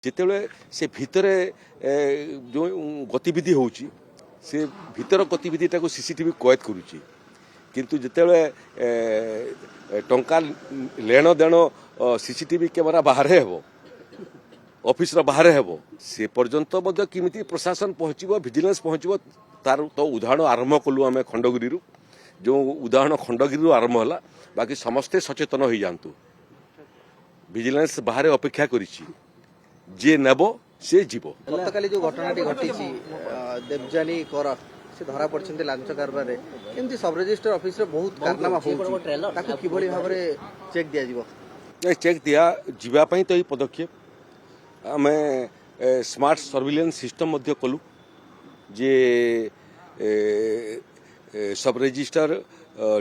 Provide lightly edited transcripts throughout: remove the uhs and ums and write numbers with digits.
जितेबले से भितर जो गतिविधि होउची से भितर गतिविधिटा को सीसीटीवी कैद करुच्ची किंतु जितेबले टंका लेन देन सीसीटीवी कैमेरा बाहर हेबो ऑफिस बाहर हेबो से पर्यंत मध्य किमिति प्रशासन पहुँचब विजिलेंस पहुँचब तार तो उदाहरण आरंभ कलु आम खंडगिरी जो उदाहरण खंडगिरी आरंभ है बाकी समस्ते सचेतन हो जातु विजिलेंस बाहर अपेक्षा करिछि जे नेब से जीव गतकाली जो घटनाटी घटी देवजानी कर से धरा पड़ते लांच कारबार एमती सब रजिस्टर ऑफिस रे बहुत कारनामा होउची किभली भाव में चेक दिया जीवो चेक दिया जीवा पई तो पदक्षेप आमे स्मार्ट सर्विलेंस सिस्टम मध्य कलु जे सब रजिस्टर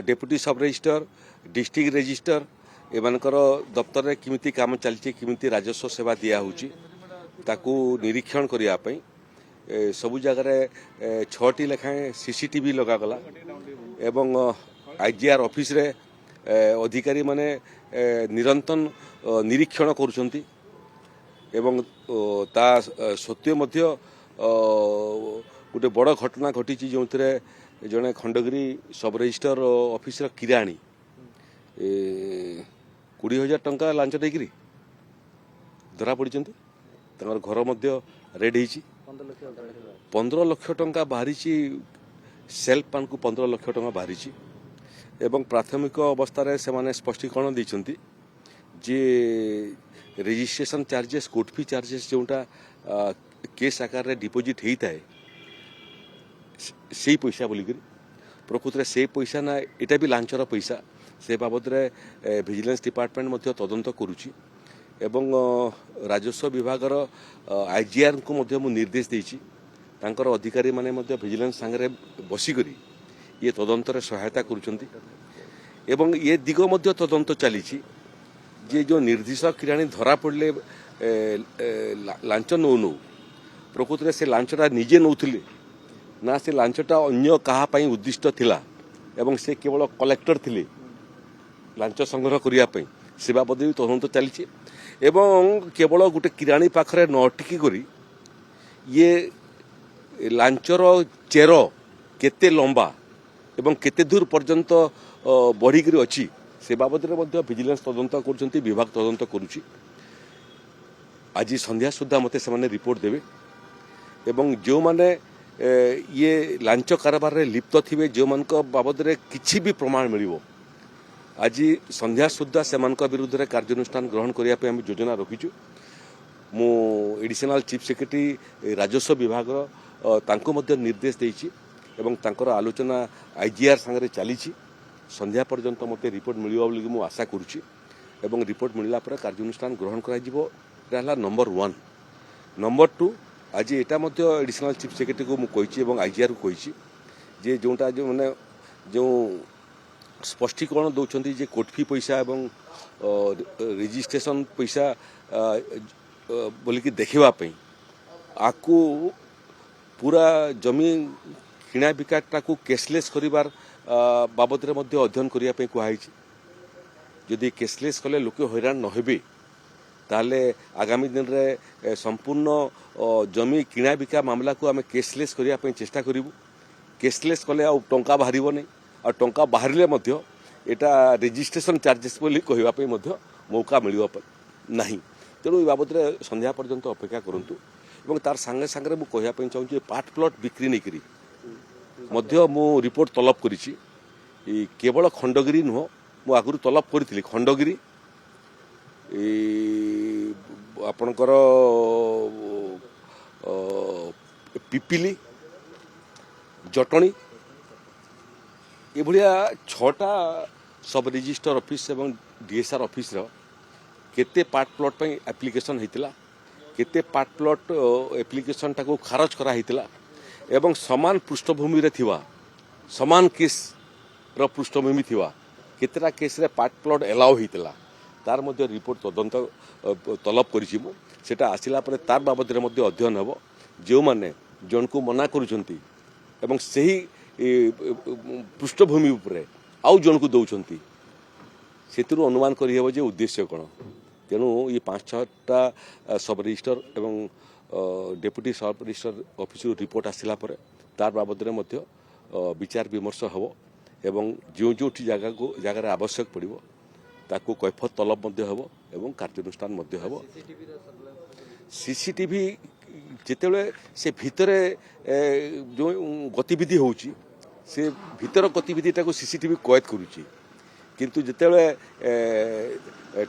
डेप्यूटी सब रजिस्टर डिस्ट्रिक्ट रजिस्टर एमानकर दफ्तर में किमिति काम चलती किमिति राजस्व सेवा दिया होची ताकू निरीक्षण करिया पई सबु जगह 6टी लेखाएं सीसीटीवी लगागला एवं आईजीआर ऑफिस रे अधिकारी माने निरंतर निरीक्षण करुचंती एवं ता सत्य मध्य गोटे बड़ घटना घटी जो जड़े खंडगिरी सब रजिस्टर ऑफिस किराणी 20,000 टंका लांच देकरी धरा पड़ी घर मध्य रेड हो 15 लाख टंका बाहरी सेल्फ पान को 15 लाख टंका बाहरी एवं प्राथमिक अवस्था से स्पष्टीकरण देते जे registration charges court fee charges जोटा केस आकार डिपोजिट होता है से पैसा बोलिक प्रकृत में से पैसा ना यहाँ भी लांचर पैसा से बाबद विजिलेंस डिपार्टमेंट मध्य तदंत करुच्ची एवं राजस्व विभागर आईजीआर को मध्य मु निर्देश देछि तांकर अधिकारी माने मध्य विजिलेंस संगे बसिकरी ये तदंत सहायता करुचंती एवं ये दिग मध्य तदंत चली जे जो निर्दिष्ट किराणी धरा पड़े लांच नौ नौ प्रकृत में से लांचटा निजे नौथिले ना से लांचटा अन्य कहा उद्दिष्ट थिला एवं से केवल कलेक्टर थिले लांच संग्रह करने से बाबद भी तदंत चली एवं केवल गोटे किराणी पाखरे न अटकी करी ये लांचर चेर केते लंबा एवं केते दूर पर्यंत बढ़िक अच्छी से बाबद विजिलेंस तदंत कर विभाग तदंत करुच्ची आज संध्या सुधा मते से रिपोर्ट देवे एवं जो माने ये लांच कारबार लिप्त थे जो मान बाबद किसी भी प्रमाण मिलिबो आज संध्या सुधा से विरुद्ध में कार्यानुष्ठान ग्रहण करने योजना रखीचु मु एडिशनल चीफ सेक्रेटरी राजस्व विभाग तांको मध्य निर्देश देछि एवं तांकर आलोचना आईजीआर संगे चली संध्या पर्यंत मते रिपोर्ट मिलिबा बोली मु आशा करुछि एवं रिपोर्ट मिलला पर कार्यानुष्ठान ग्रहण करा जिवो रहला नंबर 1 नंबर 2 आज एटा मध्य एडिशनल चीफ सेक्रेटरी को मु कहिछि एवं आईजीआर को कहिछि जे जोंटा जो माने जो स्पष्टीकरण दौरान जे कोर्ट फी पैसा एवं रजिस्ट्रेशन पैसा बोलिकी देखापी आपको पूरा जमी किणा बिकाटा को कैशलेस करिवार बाबद अध्ययन करने कहुई जदि कैशलेस कले लोक हैरान न हेबे ताले आगामी दिन में संपूर्ण जमी किणा बिका मामला को आम कैशलेस करने चेष्टा करूँ कैशलेस कले आ टंका बाहर नहीं और टंका बाहर एटा रजिस्ट्रेशन चार्जेस बोली कहवाई मौका मिल ना तेणु बाबद संध्या पर्यंत अपेक्षा करूँ तार सांगे सांगे मुझे कहवाई चाहूँगी पार्ट प्लॉट बिक्री नहीं मु रिपोर्ट तलब करी केवल खंडगिरी नुह मु आगु तलब करी खंडगिरी आपणकर पिपिली जटणी ये भाया 6टा सब रजिस्टर ऑफिस एवं डीएसआर ऑफिस केते पार्ट प्लॉट पे एप्लिकेशन होता केते पार्ट प्लॉट एप्लिकेशन टाको खारज करा होता एवं समान पृष्ठभूमि रे थिवा समान केस रो पृष्ठभूमि थिवा केतेटा केस रे पार्ट प्लॉट एलाउ होता तार मध्य रिपोर्ट तदंत तलब करिछि मु सेटा आसिला परे तार बाबद रे मध्य अध्ययन हेबो जो माने जन को मना करूछंती एवं सही पृष्ठभूमि उपरे आउ जन को दौरान से अनुमान करहब जे उद्देश्य कौन ତେଣୁ ଏ 5-6ଟା ସବ୍ ରେଜିଷ୍ଟର ଏବଂ ଡେପୁଟି ସବ୍ ରେଜିଷ୍ଟର ଅଫିସରୁ ରିପୋର୍ଟ ଆସିଲା ପରେ ତାର ବାବଦରେ ମଧ୍ୟ ବିଚାର ବିମର୍ଶ ହେବ ଏବଂ ଯେଉଁଠି ଜାଗାରେ ଆବଶ୍ୟକ ପଡ଼ିବ ତାକୁ କୈଫତ ତଲବ ମଧ୍ୟ ହେବ ଏବଂ କାର୍ଯ୍ୟାନୁଷ୍ଠାନ ମଧ୍ୟ ହେବ। ସିସିଟିଭି ଯେତେବେଳେ ସେ ଭିତରେ ଯେଉଁ ଗତିବିଧି ହେଉଛି ସେ ଭିତର ଗତିବିଧିଟାକୁ ସିସିଟିଭି କଏଦ କରୁଛି, କିନ୍ତୁ ଯେତେବେଳେ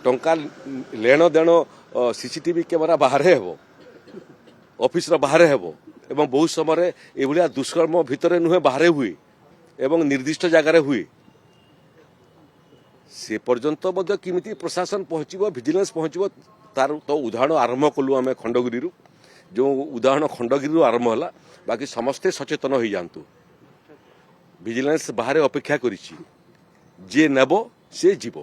ଟଙ୍କା ଲେଣ ଦେଣ ସିସିଟିଭି କ୍ୟାମେରା ବାହାରେ ହେବ, ଅଫିସର ବାହାରେ ହେବ ଏବଂ ବହୁତ ସମୟରେ ଏଭଳିଆ ଦୁଷ୍କର୍ମ ଭିତରେ ନୁହେଁ ବାହାରେ ହୁଏ ଏବଂ ନିର୍ଦ୍ଦିଷ୍ଟ ଜାଗାରେ ହୁଏ। ସେ ପର୍ଯ୍ୟନ୍ତ ମଧ୍ୟ କେମିତି ପ୍ରଶାସନ ପହଞ୍ଚିବ, ଭିଜିଲାନ୍ସ ପହଞ୍ଚିବ, ତାର ତ ଉଦାହରଣ ଆରମ୍ଭ କଲୁ ଆମେ ଖଣ୍ଡଗିରିରୁ। ଯେଉଁ ଉଦାହରଣ ଖଣ୍ଡଗିରିରୁ ଆରମ୍ଭ ହେଲା, ବାକି ସମସ୍ତେ ସଚେତନ ହୋଇଯାଆନ୍ତୁ। ଭିଜିଲାନ୍ସ ବାହାରେ ଅପେକ୍ଷା କରିଛି, ଯିଏ ନେବ ସେ ଯିବ।